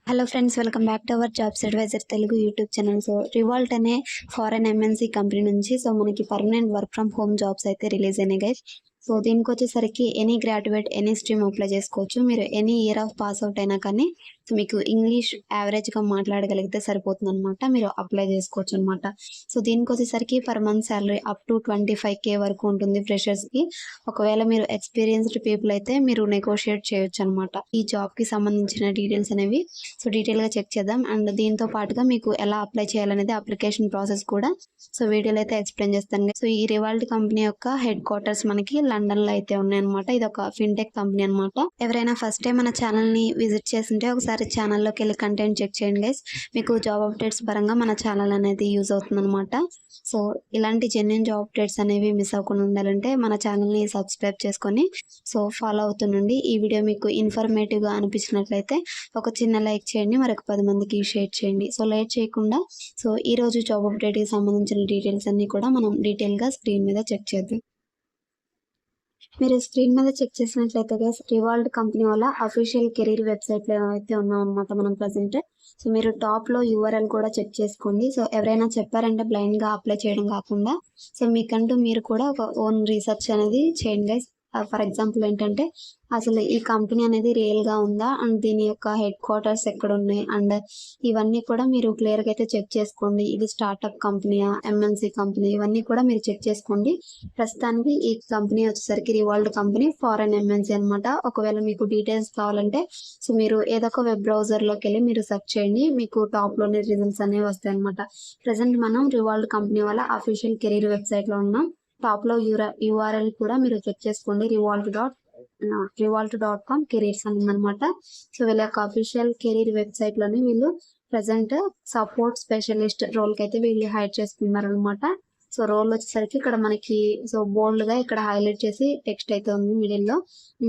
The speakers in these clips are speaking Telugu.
Hello friends, welcome back to our jobs advisor Telugu YouTube channel. So Revolt అనే ఫారెన్ ఎంఎన్సీ కంపెనీ నుంచి మనకి permanent work from home jobs అయితే రిలీజ్ అయినాయి గైస్. సో దీనికి వచ్చేసరికి any graduate any stream apply చేసుకోవచ్చు. మీరు any year of pass out అయినా కానీ మీకు ఇంగ్లీష్ యావరేజ్గా మాట్లాడగలిగితే సరిపోతుంది అనమాట, మీరు అప్లై చేసుకోవచ్చు అనమాట. సో దీనికి వచ్చేసరికి per month salary up to 25K వరకు ఉంటుంది ఫ్రెషర్స్కి. ఒకవేళ మీరు ఎక్స్పీరియన్స్డ్ పీపుల్ అయితే మీరు నెగోషియేట్ చేయొచ్చు అనమాట. ఈ జాబ్కి సంబంధించిన డీటెయిల్స్ అనేవి సో డీటెయిల్గా చెక్ చేద్దాం. అండ్ దీంతో పాటుగా మీకు ఎలా అప్లై చేయాలనేది అప్లికేషన్ ప్రాసెస్ కూడా సో వీడియోలో అయితే ఎక్స్ప్లెయిన్ చేస్తాను. సో ఈ రివాల్ట్ కంపెనీ యొక్క హెడ్ క్వార్టర్స్ మనకి లండన్ లో అయితే ఉన్నాయన్నమాట. ఇది ఒక ఫిన్టెక్ కంపెనీ అనమాట. ఎవరైనా ఫస్ట్ టైం మన ఛానల్ ని విజిట్ చేస్తుంటే ఒకసారి ఛానల్లోకి వెళ్ళి కంటెంట్ చెక్ చేయండి గైస్. మీకు జాబ్ అప్డేట్స్ పరంగా మన ఛానల్ అనేది యూజ్ అవుతుంది అనమాట. సో ఇలాంటి జెన్యున్ జాబ్ అప్డేట్స్ అనేవి మిస్ అవ్వకుండా ఉండాలంటే మన ఛానల్ని సబ్స్క్రైబ్ చేసుకొని సో ఫాలో అవుతుండండి. ఈ వీడియో మీకు ఇన్ఫర్మేటివ్గా అనిపించినట్లయితే ఒక చిన్న లైక్ చేయండి, మరొక 10 మందికి షేర్ చేయండి. సో లేట్ చేయకుండా సో ఈ రోజు జాబ్ అప్డేట్కి సంబంధించిన డీటెయిల్స్ అన్ని కూడా మనం డీటెయిల్గా స్క్రీన్ మీద చెక్ చేద్దాం. మీరు స్క్రీన్ మీద చెక్ చేసినట్లయితే రివాల్ట్ కంపెనీ వల్ల అఫీషియల్ కెరీర్ వెబ్సైట్ లో అయితే ఉన్నాం అనమాట మనం ప్రజెంట్. సో మీరు టాప్ లో URL కూడా చెక్ చేసుకోండి. సో ఎవరైనా చెప్పారంటే బ్లైండ్ గా అప్లై చేయడం కాకుండా సో మీకంటూ మీరు కూడా ఒక ఓన్ రీసెర్చ్ అనేది చేయండి గైస్. ఫర్ ఎగ్జాంపుల్ ఏంటంటే అసలు ఈ కంపెనీ అనేది రియల్ గా ఉందా, అండ్ దీని యొక్క హెడ్ క్వార్టర్స్ ఎక్కడ ఉన్నాయి, అండ్ ఇవన్నీ కూడా మీరు క్లియర్ గా అయితే చెక్ చేసుకోండి. ఇది స్టార్ట్అప్ కంపెనీయా, MNC కంపెనీ, ఇవన్నీ కూడా మీరు చెక్ చేసుకోండి. ప్రస్తుతానికి ఈ కంపెనీ వచ్చేసరికి రివాల్ట్ కంపెనీ ఫారెన్ MNC అనమాట. ఒకవేళ మీకు డీటెయిల్స్ కావాలంటే సో మీరు ఏదో ఒక వెబ్ బ్రౌజర్ లోకి వెళ్ళి మీరు సెర్చ్ చేయండి, మీకు టాప్ లోనే రిజల్ట్స్ అనేవి వస్తాయి అనమాట. ప్రెసెంట్ మనం రివాల్ట్ కంపెనీ వల్ల అఫీషియల్ కెరీర్ వెబ్సైట్ లో ఉన్నాం. టాప్ లో URL కూడా మీరు చెక్ చేసుకోండి, revolt.com కెరీర్స్ అని అనమాట. సో వీళ్ళ యొక్క అఫీషియల్ కెరీర్ వెబ్సైట్ లోనే వీళ్ళు ప్రజెంట్ సపోర్ట్ స్పెషలిస్ట్ రోల్ కి అయితే వీళ్ళు హైర్ చేస్తున్నారు అనమాట. సో రోల్ వచ్చేసరికి ఇక్కడ మనకి సో బోల్డ్ గా ఇక్కడ హైలైట్ చేసి టెక్స్ట్ అయితే ఉంది మిడిల్ లో.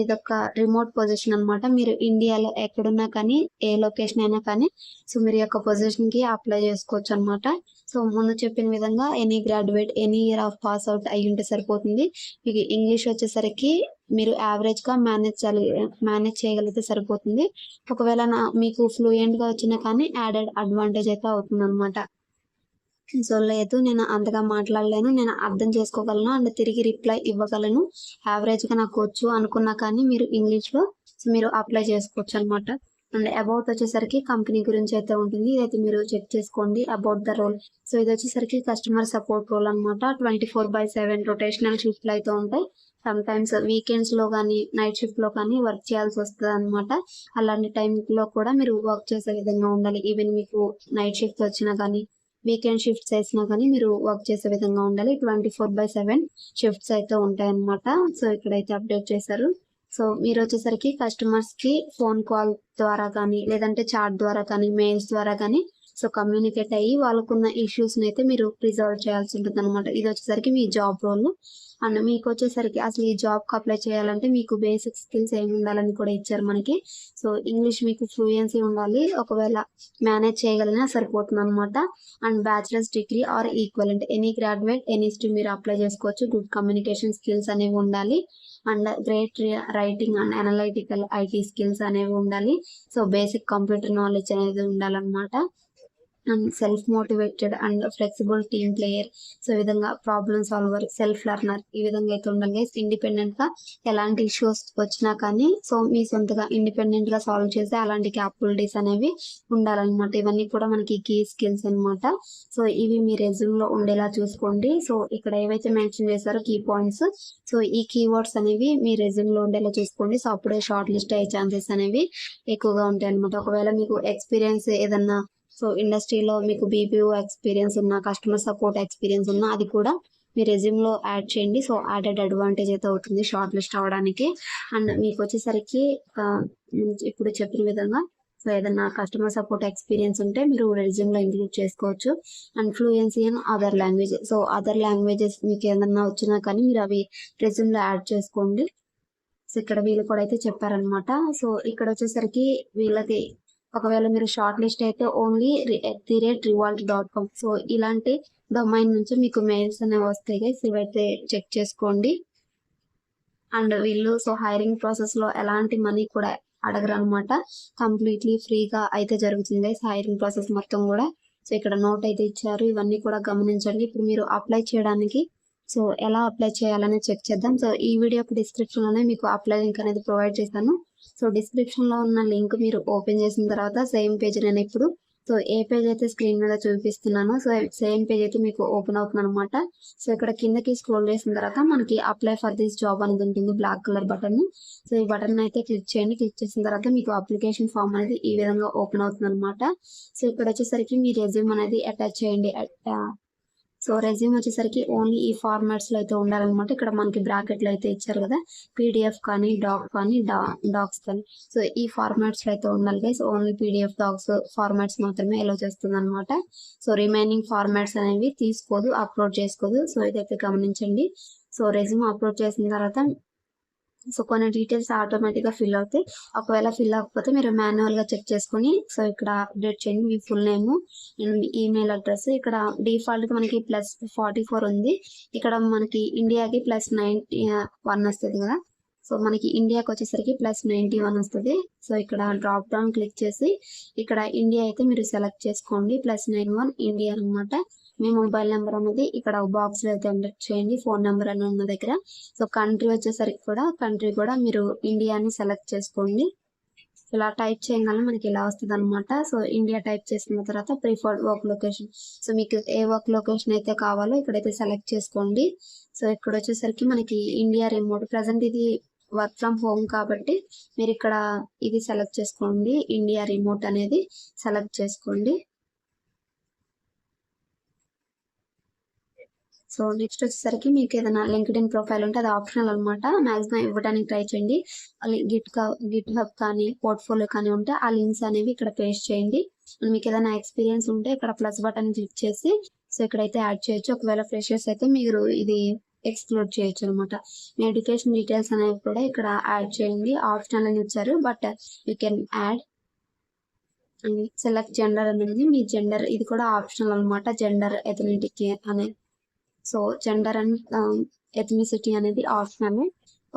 ఇది ఒక రిమోట్ పొజిషన్ అనమాట. మీరు ఇండియాలో ఎక్కడున్నా కానీ ఏ లొకేషన్ అయినా కానీ సో మీరు యొక్క పొజిషన్ కి అప్లై చేసుకోవచ్చు అనమాట. సో ముందు చెప్పిన విధంగా any graduate any year of pass out అయ్యి ఉంటే సరిపోతుంది. మీకు ఇంగ్లీష్ వచ్చేసరికి మీరు యావరేజ్ గా మేనేజ్ చేయగలిగితే సరిపోతుంది. ఒకవేళ మీకు ఫ్లూయెంట్ గా వచ్చినా కానీ యాడెడ్ అడ్వాంటేజ్ అయితే అవుతుంది అనమాట. సో లేదు, నేను అంతగా మాట్లాడలేను, నేను అర్థం చేసుకోగలను అండ్ తిరిగి రిప్లై ఇవ్వగలను, యావరేజ్ గా నాకు వచ్చు అనుకున్నా కానీ మీరు ఇంగ్లీష్ లో మీరు అప్లై చేసుకోవచ్చు అనమాట. అండ్ అబౌట్ వచ్చేసరికి కంపెనీ గురించి అయితే ఉంటుంది, ఇదైతే మీరు చెక్ చేసుకోండి. అబౌట్ ద రోల్ సో ఇది వచ్చేసరికి కస్టమర్ సపోర్ట్ రోల్ అనమాట. 24/7 రొటేషనల్ షిఫ్ట్లు అయితే ఉంటాయి. సమ్ టైమ్స్ వీకెండ్స్ లో కానీ నైట్ షిఫ్ట్ లో కానీ వర్క్ చేయాల్సి వస్తుంది అనమాట. అలాంటి టైం లో కూడా మీరు వర్క్ చేసే విధంగా ఉండాలి. ఈవెన్ మీకు నైట్ షిఫ్ట్ వచ్చినా కానీ వీకెండ్ షిఫ్ట్స్ వేసినా కానీ మీరు వర్క్ చేసే విధంగా ఉండాలి. 24/7 షిఫ్ట్స్ అయితే ఉంటాయి అనమాట. సో ఇక్కడైతే అప్డేట్ చేశారు. సో మీరు వచ్చేసరికి కస్టమర్స్ కి ఫోన్ కాల్ ద్వారా కానీ లేదంటే చాట్ ద్వారా కానీ మెయిల్స్ ద్వారా కానీ సో కమ్యూనికేట్ అయ్యి వాళ్ళకున్న ఇష్యూస్ అయితే మీరు రిజాల్వ్ చేయాల్సి ఉంటుంది అనమాట. ఇది వచ్చేసరికి మీ జాబ్ రోల్. అండ్ మీకు వచ్చేసరికి అసలు ఈ జాబ్ కి అప్లై చేయాలంటే మీకు బేసిక్ స్కిల్స్ ఏమి ఉండాలని కూడా ఇచ్చారు మనకి. సో ఇంగ్లీష్ మీకు ఫ్లూయెన్సీ ఉండాలి, ఒకవేళ మేనేజ్ చేయగలిగినా సరిపోతుంది అనమాట. And bachelors degree or equivalent any graduate any stream మీరు అప్లై చేసుకోవచ్చు. గుడ్ కమ్యూనికేషన్ స్కిల్స్ అనేవి ఉండాలి. And great writing and analytical IT skills అనేవి ఉండాలి. సో బేసిక్ కంప్యూటర్ నాలెడ్జ్ అనేది ఉండాలన్నమాట. And self motivated and flexible team player, so ఈ విధంగా ప్రాబ్లమ్ సాల్వర్, సెల్ఫ్ లెర్నర్, ఈ విధంగా అయితే ఉండాలి. ఇండిపెండెంట్ గా ఎలాంటి ఇష్యూస్ వచ్చినా కానీ సో మీ సొంతగా ఇండిపెండెంట్ గా సాల్వ్ చేసే అలాంటి క్యాపబిలిటీస్ అనేవి ఉండాలన్నమాట. ఇవన్నీ కూడా మనకి కీ స్కిల్స్ అనమాట. సో ఇవి మీ రెజ్యూమ్ లో ఉండేలా చూసుకోండి. సో ఇక్కడ ఏవైతే మెన్షన్ చేశారో కీ పాయింట్స్, సో ఈ కీవర్డ్స్ అనేవి మీ రెజ్యూమ్ లో ఉండేలా చూసుకోండి. సో అప్పుడే షార్ట్ లిస్ట్ అయ్యే ఛాన్సెస్ అనేవి ఎక్కువగా ఉంటాయి అనమాట. ఒకవేళ మీకు ఎక్స్పీరియన్స్ ఏదన్నా సో ఇండస్ట్రీలో మీకు BPO ఎక్స్పీరియన్స్ ఉన్న, కస్టమర్ సపోర్ట్ ఎక్స్పీరియన్స్ ఉన్న అది కూడా మీ రెజ్యూమ్ లో యాడ్ చేయండి. సో యాడెడ్ అడ్వాంటేజ్ అయితే అవుతుంది షార్ట్ లిస్ట్ అవడానికి. అండ్ మీకు వచ్చేసరికి ఇప్పుడు చెప్పిన విధంగా సో ఏదైనా కస్టమర్ సపోర్ట్ ఎక్స్పీరియన్స్ ఉంటే మీరు రెజ్యూమ్ లో ఇంక్లూడ్ చేసుకోవచ్చు. And fluency in other language, so other languages మీకు ఏదన్నా వచ్చినా కానీ మీరు అవి రెజ్యూమ్ లో యాడ్ చేసుకోండి. సో ఇక్కడ వీళ్ళు కూడా అయితే చెప్పారనమాట. సో ఇక్కడ వచ్చేసరికి వీళ్ళకి ఒకవేళ మీరు షార్ట్ లిస్ట్ అయితే ఓన్లీ @revolt.com సో ఇలాంటి డొమైన్ నుంచి మీకు మెయిల్స్ అనేవి వస్తాయి. ఇవైతే చెక్ చేసుకోండి. అండ్ వీళ్ళు సో హైరింగ్ ప్రాసెస్ లో ఎలాంటి మనీ కూడా అడగరు అనమాట. కంప్లీట్లీ ఫ్రీగా అయితే జరుగుతుంది గైస్ హైరింగ్ ప్రాసెస్ మొత్తం కూడా. సో ఇక్కడ నోట్ అయితే ఇచ్చారు, ఇవన్నీ కూడా గమనించండి. ఇప్పుడు మీరు అప్లై చేయడానికి సో ఎలా అప్లై చేయాలని చెక్ చేద్దాం. సో ఈ వీడియో డిస్క్రిప్షన్ లోనే మీకు అప్లై లింక్ అనేది ప్రొవైడ్ చేశాను. సో డిస్క్రిప్షన్ లో ఉన్న లింక్ మీరు ఓపెన్ చేసిన తర్వాత సేమ్ పేజ్ నేను ఇప్పుడు సో ఏ పేజ్ అయితే స్క్రీన్ మీద చూపిస్తున్నానో సో సేమ్ పేజ్ అయితే మీకు ఓపెన్ అవుతుంది అనమాట. సో ఇక్కడ కిందకి స్క్రోల్ చేసిన తర్వాత మనకి అప్లై ఫర్ దిస్ జాబ్ అనేది ఉంటుంది, బ్లాక్ కలర్ బటన్. సో ఈ బటన్ అయితే క్లిక్ చేయండి. క్లిక్ చేసిన తర్వాత మీకు అప్లికేషన్ ఫామ్ అనేది ఈ విధంగా ఓపెన్ అవుతుంది అనమాట. సో ఇక్కడ వచ్చేసరికి మీ రెజ్యూమ్ అనేది అటాచ్ చేయండి. సో రెజ్యూమ్ వచ్చేసరికి ఓన్లీ ఈ ఫార్మాట్స్ లో అయితే ఉండాలన్నమాట. ఇక్కడ మనకి బ్రాకెట్లు అయితే ఇచ్చారు కదా, పీడిఎఫ్ కానీ డాక్ కానీ డాక్స్ కానీ. సో ఈ ఫార్మాట్స్ లో అయితే ఉండాలి guys. Only PDF docs formats మాత్రమే అలో చేస్తుంది అనమాట. సో రిమైనింగ్ ఫార్మాట్స్ అనేవి తీసుకోదు, అప్లోడ్ చేసుకోదు. సో ఇదైతే గమనించండి. సో రెజ్యూమ్ అప్లోడ్ చేసిన తర్వాత సో కొన్ని డీటెయిల్స్ ఆటోమేటిక్ గా ఫిల్ అవుతాయి. ఒకవేళ ఫిల్ అవ్వకపోతే మీరు మాన్యువల్ గా చెక్ చేసుకుని సో ఇక్కడ అప్డేట్ చేయండి మీ full name and email address. ఇక్కడ డిఫాల్ట్ గా మనకి +44 ఉంది. ఇక్కడ మనకి ఇండియాకి +91 వస్తుంది కదా. సో మనకి ఇండియాకి వచ్చేసరికి +91 వస్తుంది. సో ఇక్కడ డ్రాప్ డౌన్ క్లిక్ చేసి ఇక్కడ ఇండియా అయితే మీరు సెలెక్ట్ చేసుకోండి. +91 ఇండియా అనమాట. మీ మొబైల్ నెంబర్ అనేది ఇక్కడ బాక్స్ లో అయితే ఎంటర్ చేయండి, ఫోన్ నెంబర్ అని ఉన్న దగ్గర. సో కంట్రీ వచ్చేసరికి కంట్రీ కూడా మీరు ఇండియాని సెలెక్ట్ చేసుకోండి. ఇలా టైప్ చేయగానే మనకి ఇలా వస్తుంది అనమాట. సో ఇండియా టైప్ చేసిన తర్వాత ప్రిఫర్డ్ వర్క్ లొకేషన్. సో మీకు ఏ వర్క్ లొకేషన్ అయితే కావాలో ఇక్కడైతే సెలెక్ట్ చేసుకోండి. సో ఇక్కడ వచ్చేసరికి మనకి ఇండియా రిమోట్, ప్రజెంట్ ఇది వర్క్ ఫ్రమ్ హోమ్ కాబట్టి మీరు ఇక్కడ ఇది సెలెక్ట్ చేసుకోండి, ఇండియా రిమోట్ అనేది సెలెక్ట్ చేసుకోండి. సో నెక్స్ట్ వచ్చేసరికి మీకు ఏదైనా లింక్డ్ఇన్ ప్రొఫైల్ ఉంటే అది ఆప్షనల్ అనమాట. మాక్సిమం ఇవ్వడానికి ట్రై చేయండి. గిట్ హబ్ కానీ పోర్ట్ఫోలియో కానీ ఉంటే ఆ లింక్స్ అనేవి ఇక్కడ పేస్ట్ చేయండి. మీకు ఏదైనా ఎక్స్పీరియన్స్ ఉంటే ఇక్కడ ప్లస్ బటన్ క్లిక్ చేసి సో ఇక్కడైతే యాడ్ చేయొచ్చు. ఒకవేళ ఫ్రెషర్స్ అయితే మీరు ఇది ఎక్స్క్లూడ్ చేయొచ్చు అనమాట. మీ ఎడ్యుకేషన్ డీటెయిల్స్ అనేవి కూడా ఇక్కడ యాడ్ చేయండి. ఆప్షనల్ అని ఇచ్చారు but you can add. And select gender అనేది మీ జెండర్, ఇది కూడా ఆప్షనల్ అనమాట. జెండర్ ఎథనిటీ అనే సో జెండర్ అండ్ ఎథనిసిటీ అనేది ఆప్షనల్.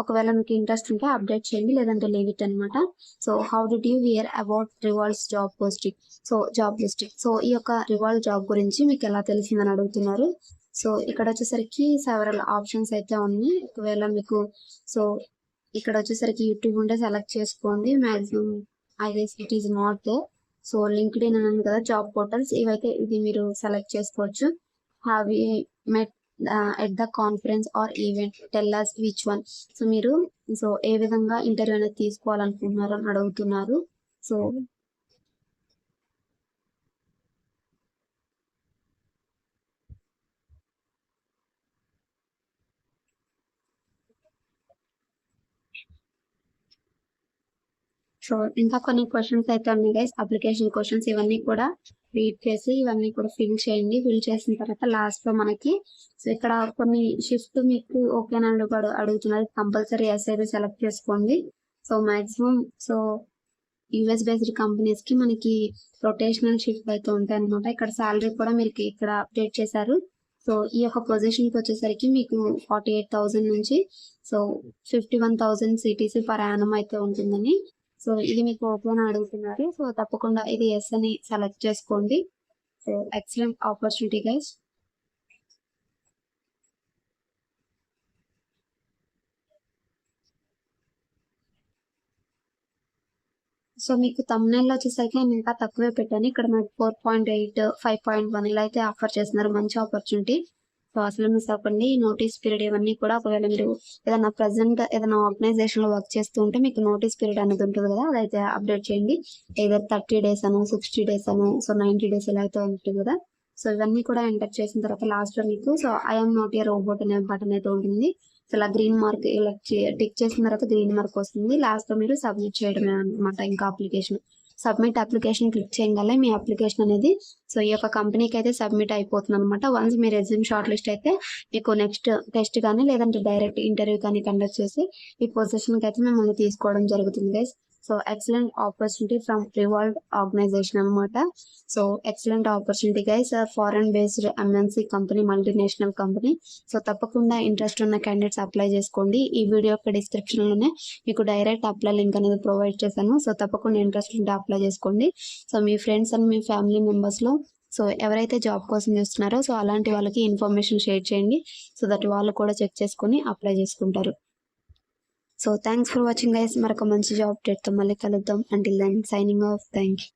ఒకవేళ మీకు ఇంట్రెస్ట్ ఉంటే అప్డేట్ చేయండి, లేదంటే లీవ్ ఇట్ అనమాట. So how did you hear about revolves job posting. So job listing. So ఈ యొక్క రివాల్వ్ జాబ్ గురించి మీకు ఎలా తెలిసిందని అడుగుతున్నారు. సో ఇక్కడ వచ్చేసరికి సెవరల్ ఆప్షన్స్ అయితే ఉన్నాయి. ఒకవేళ మీకు సో ఇక్కడ వచ్చేసరికి యూట్యూబ్ ఉంటే సెలెక్ట్ చేసుకోండి. Maximum I guess it is not they. So LinkedIn అని కదా జాబ్ పోర్టల్స్, ఇవైతే ఇది మీరు సెలెక్ట్ చేసుకోవచ్చు. Have you met at the conference or event, tell us which one. So మీరు సో ఏ విధంగా ఇంటర్వ్యూ అనేది తీసుకోవాలనుకుంటున్నారు అని అడుగుతున్నారు. సో సో ఇంకా కొన్ని క్వశ్చన్స్ అయితే ఉన్నాయి గైస్, అప్లికేషన్ క్వశ్చన్స్. ఇవన్నీ కూడా రీడ్ చేసి ఇవన్నీ కూడా ఫిల్ చేయండి. ఫిల్ చేసిన తర్వాత లాస్ట్ లో మనకి సో ఇక్కడ కొన్ని షిఫ్ట్ మీకు ఓకేనా అడుగుతున్నారు. కంపల్సరీ ఎస్ అయితే సెలెక్ట్ చేసుకోండి. So maximum so US based companies కి మనకి రొటేషనల్ షిఫ్ట్ అయితే ఉంటాయి అనమాట. ఇక్కడ శాలరీ కూడా మీరు ఇక్కడ అప్డేట్ చేశారు. సో ఈ యొక్క పొజిషన్ కి వచ్చేసరికి మీకు 48,000 నుంచి సో 51,000 సిటీసీ పర్ యానం అయితే ఉంటుందని. సో ఇది మీకు ఓకే అని అడుగుతున్నారు. సో తప్పకుండా ఇది ఎస్ అని సెలెక్ట్ చేసుకోండి. So excellent opportunity guys. So మీకు thumbnail లో వచ్చేసరికి నేను ఇంకా తక్కువే పెట్టాను. ఇక్కడ నాకు 4.8 5.1 ఇలా అయితే ఆఫర్ చేస్తున్నారు. మంచి ఆపర్చునిటీ. సో అసలు మిస్ అవ్వకండి. నోటీస్ పీరియడ్ ఇవన్నీ కూడా ఒకవేళ మీరు ఏదైనా ప్రెసెంట్ ఏదైనా ఆర్గనైజేషన్ లో వర్క్ చేస్తూ ఉంటే మీకు నోటీస్ పీరియడ్ అనేది ఉంటుంది కదా, అదైతే అప్డేట్ చేయండి. ఏదో 30 days అను 60 days అను సో 90 days ఇలా అయితే ఉంటుంది కదా. సో ఇవన్నీ కూడా ఎంటర్ చేసిన తర్వాత లాస్ట్ లో మీకు so I'm not a robot అనే బటన్ అయితే ఉంటుంది. సో ఇలా గ్రీన్ మార్క్ ఇలా టిక్ చేసిన తర్వాత గ్రీన్ మార్క్ వస్తుంది. లాస్ట్ లో మీరు సబ్మిట్ చేయడమే అనమాట. ఇంకా అప్లికేషన్ సబ్మిట్ అప్లికేషన్ క్లిక్ చేయగలే మీ అప్లికేషన్ అనేది సో ఈ యొక్క కంపెనీకి అయితే సబ్మిట్ అయిపోతుంది అనమాట. వన్స్ మీ రెజ్యూమ్ షార్ట్ లిస్ట్ అయితే మీకు నెక్స్ట్ టెస్ట్ కానీ లేదంటే డైరెక్ట్ ఇంటర్వ్యూ కానీ కండక్ట్ చేసి ఈ పొజిషన్కి అయితే మిమ్మల్ని తీసుకోవడం జరుగుతుంది guys. So excellent opportunity from రివాల్డ్ ఆర్గనైజేషన్ అనమాట. So excellent opportunity guys, foreign based MNC company, multinational company. So తప్పకుండా ఇంట్రెస్ట్ ఉన్న క్యాండిడేట్స్ అప్లై చేసుకోండి. ఈ వీడియో యొక్క డిస్క్రిప్షన్ లోనే మీకు డైరెక్ట్ అప్లై లింక్ అనేది ప్రొవైడ్ చేశాను. సో తప్పకుండా ఇంట్రెస్ట్ ఉంటే అప్లై చేసుకోండి. సో మీ ఫ్రెండ్స్ అండ్ మీ ఫ్యామిలీ మెంబర్స్ లో సో ఎవరైతే జాబ్ కోసం చూస్తున్నారో సో అలాంటి వాళ్ళకి ఇన్ఫర్మేషన్ షేర్ చేయండి. సో దట్ వాళ్ళు కూడా చెక్ చేసుకొని అప్లై చేసుకుంటారు. So thanks for watching guys. మరొక మంచి జాబ్ అప్డేట్తో మళ్ళీ కలుద్దాం. Until then signing off. Thank you.